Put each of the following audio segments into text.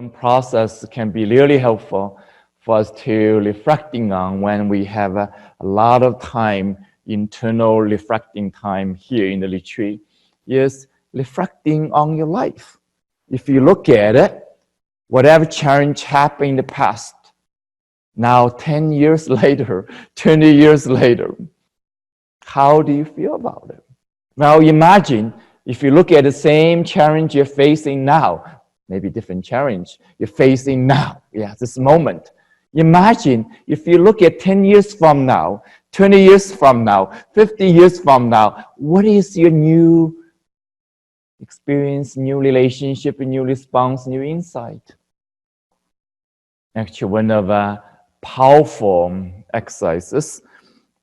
One process can be really helpful for us to reflecting on when we have a lot of time, internal reflecting time here in the retreat, is reflecting on your life. If you look at it, whatever challenge happened in the past, now 10 years later, 20 years later, how do you feel about it? Now imagine if you look at the same challenge you're facing now, maybe different challenge you're facing now, this moment. Imagine if you look at 10 years from now, 20 years from now, 50 years from now, what is your new experience, new relationship, new response, new insight? Actually, one of the powerful exercises,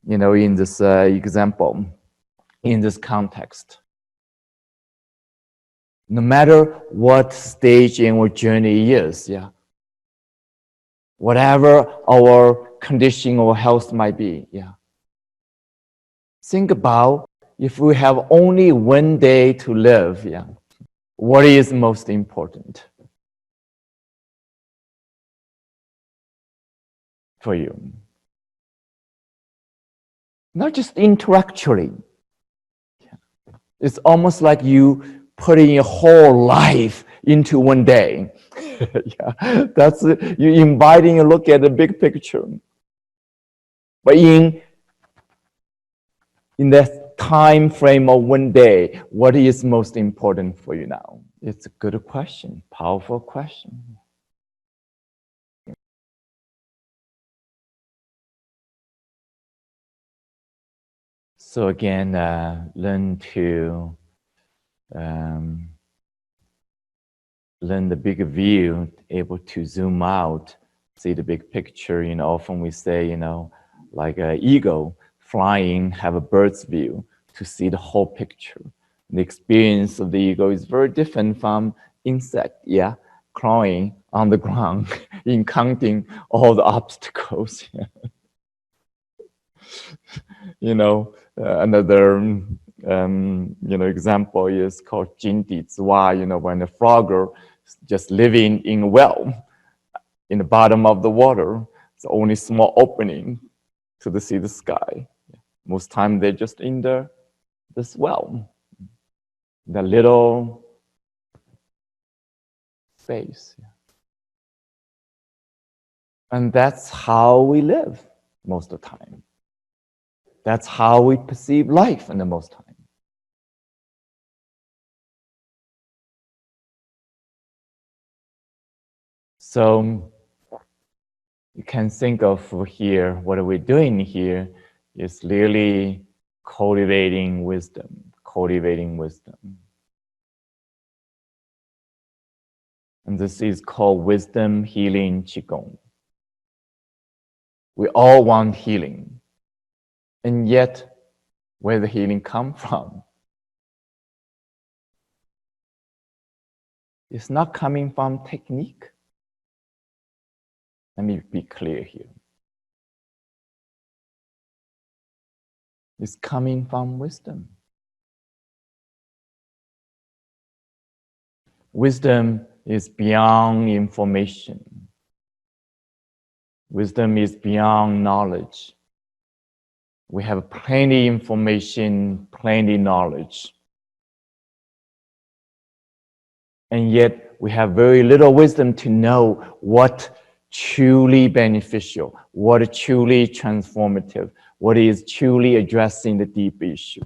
in this example, in this context. No matter what stage in our journey is, whatever our condition or health might be, think about if we have only one day to live, what is most important for you? Not just intellectually. It's almost like you putting your whole life into one day. That's you inviting a look at the big picture. But in the time frame of one day, what is most important for you now? It's a good question, powerful question. So again, learn the bigger view, able to zoom out, see the big picture. Often we say, like an eagle flying, have a bird's view to see the whole picture. The experience of the eagle is very different from insect, crawling on the ground, encountering all the obstacles. Another example is called Jingdi Zwa, when a frog just living in a well in the bottom of the water. It's only small opening to see the sky. Most time they're just in this well, the little space. And that's how we live most of the time. That's how we perceive life in the most time. So you can think of here, what are we doing here is really cultivating wisdom. And this is called wisdom healing Qigong. We all want healing. And yet, where does the healing come from? It's not coming from technique. Let me be clear here. It's coming from wisdom. Wisdom is beyond information. Wisdom is beyond knowledge. We have plenty information, plenty knowledge. And yet we have very little wisdom to know what truly beneficial, what truly transformative, what is truly addressing the deep issue.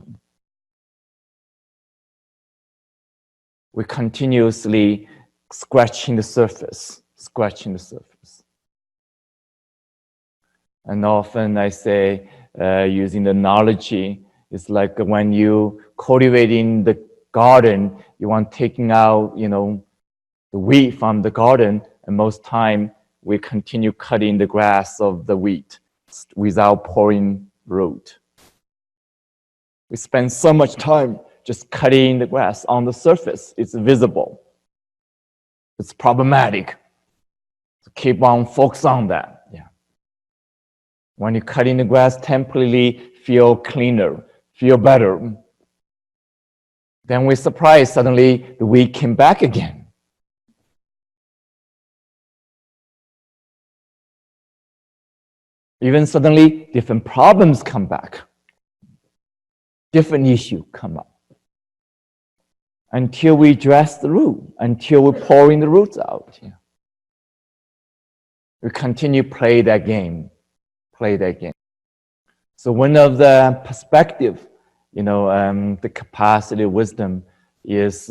We're continuously scratching the surface. And often I say, using the analogy, it's like when you cultivating the garden, you want taking out, the weed from the garden, and most time we continue cutting the grass of the wheat without pouring root. We spend so much time just cutting the grass on the surface. It's visible. It's problematic. So keep on focus on that. When you're cutting the grass, temporarily feel cleaner, feel better. Then we're surprised suddenly the weed came back again. Even suddenly, different problems come back. Different issues come up. Until we address the root, until we're pouring the roots out. Yeah. We continue play that game. So one of the perspective, the capacity, wisdom is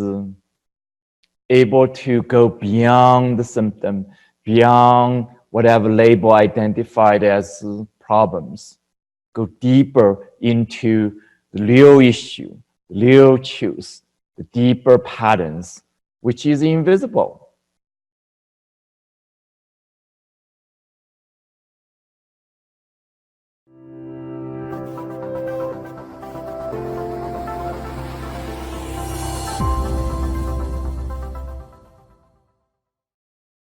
able to go beyond the symptom, beyond whatever label identified as problems, go deeper into the real issue, the real truth, the deeper patterns, which is invisible.